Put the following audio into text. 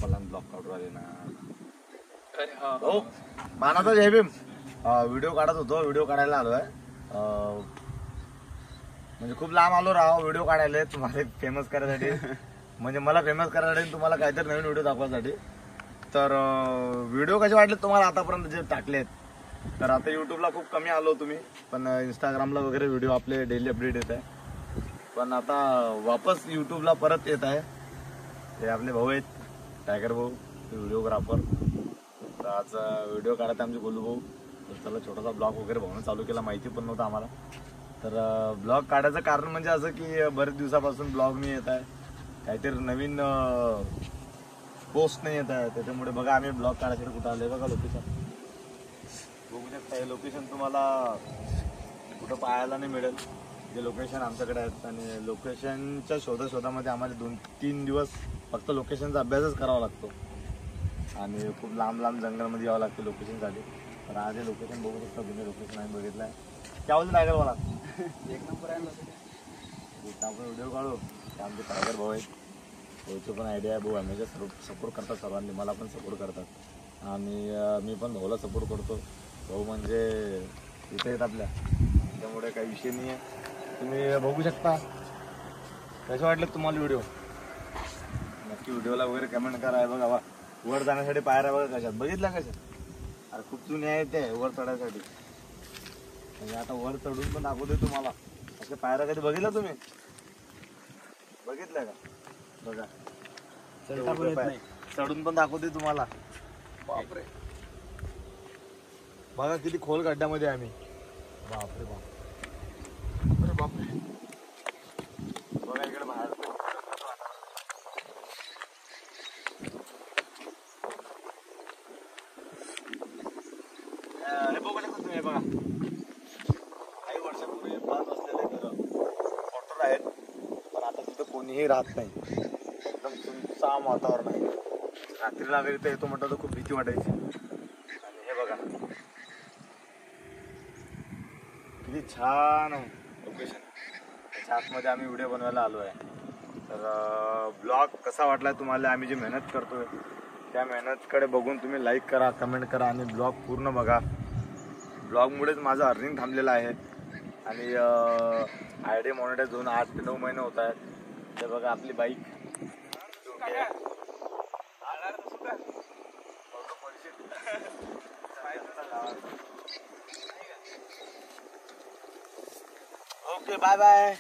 चप्पल ब्लॉक काढून आले ना. अरे हा हो मानाचा जय भीम. व्हिडिओ काढत होतो, व्हिडिओ काढायला आलोय. म्हणजे खूप लांब आलो राव व्हिडिओ काढायला तुम्हाला फेमस करायसाठी. म्हणजे मला फेमस करायसाठी, तुम्हाला काहीतरी नवीन व्हिडिओ दाखवायसाठी. तर व्हिडिओ कसे वाटले तुम्हाला आतापर्यंत जे टाकलेत. तर आता युट्यूबला खूप कमी आलो तुम्ही, पण इंस्टाग्रामला वगैरे व्हिडिओ आपले डेली अपडेट येत आहे. पण आता वापस युट्यूबला परत येत आहे. हे आपले भाऊ आहेत, टायगर भाऊ व्हिडिओग्राफर. तर आज व्हिडिओ काढायचा आमचे गोलू भाऊ. तर चला छोटासा ब्लॉग वगैरे भाऊनं चालू केला, माहिती पण नव्हतं आम्हाला. तर ब्लॉग काढायचं कारण म्हणजे असं की बरेच दिवसापासून ब्लॉग नाही येत आहे, काहीतरी नवीन पोस्ट नाही येत आहे. त्याच्यामुळे बघा आम्ही ब्लॉग काढायसाठी कुठं आलोय बघा. लोकेशन बघू शकता. हे लोकेशन तुम्हाला कुठं पाहायला नाही मिळेल. जे लोकेशन आमच्याकडे आहेत, आणि लोकेशनच्या शोधामध्ये आम्हाला 2-3 दिवस फक्त लोकेशनचा अभ्यासच करावा लागतो. आणि खूप लांब लांब जंगलमध्ये यावं लागतं लोकेशनसाठी. तर आज हे लोकेशन बघू शकता तुम्ही. लोकेशन आम्ही बघितलं आहे. क्या बोलतो टायगर मला एक नंबर आहे. आपण व्हिडिओ काढू. ते आमचे टायगर भाऊ आहेत. भाऊची पण आयडिया आहे. भाऊ आम्ही सपोर्ट करतात सर्वांनी, मला पण सपोर्ट करतात. आणि मी पण भाऊला सपोर्ट करतो. भाऊ म्हणजे इथे आहेत आपल्या, त्यामुळे काही विषय नाही आहे. तुम्ही बघू शकता. कसे वाटले तुम्हाला व्हिडिओ? नक्की व्हिडिओला वगैरे कमेंट करा. बघा वा वर जाण्यासाठी पायऱ्या बघा कशात, बघितल्या कशात. अरे खूप जुने आहे ते वर चढायसाठी. म्हणजे आता वर चढून पण दाखवतोय तुम्हाला. अशा पायऱ्या कधी बघितल्या तुम्ही? बघितल्या का? बघा चढून पण दाखवतोय तुम्हाला. बापरे, बघा किती खोल गड्ड्यामध्ये आम्ही. बापरे बाप, अरे बापरे. बघा इकडे बाहेर हे बघू शकता तुम्ही. हे बघा काही वर्षापूर्वी बांध असलेले घरं मोटर आहेत, पण आता तिथं कोणीही राहत नाही. एकदम सुनसान वातावरण आहे. रात्रीला वगैरे इथं येतो म्हटलं तर खूप भीती वाटायची. आणि हे बघा किती छान लोकेशन. त्याच्या आतमध्ये आम्ही व्हिडिओ बनवायला आलो आहे. तर ब्लॉग कसा वाटला तुम्हाला? आम्ही जी मेहनत करतोय त्या मेहनतकडे बघून तुम्ही लाईक करा, कमेंट करा आणि ब्लॉग पूर्ण बघा. ब्लॉगमुळेच माझं अर्निंग थांबलेलं आहे. आणि आयडी मॉनिटाईज होऊन 8 ते 9 महिने होत आहेत. ते बघा आपली बाईक. Okay bye bye.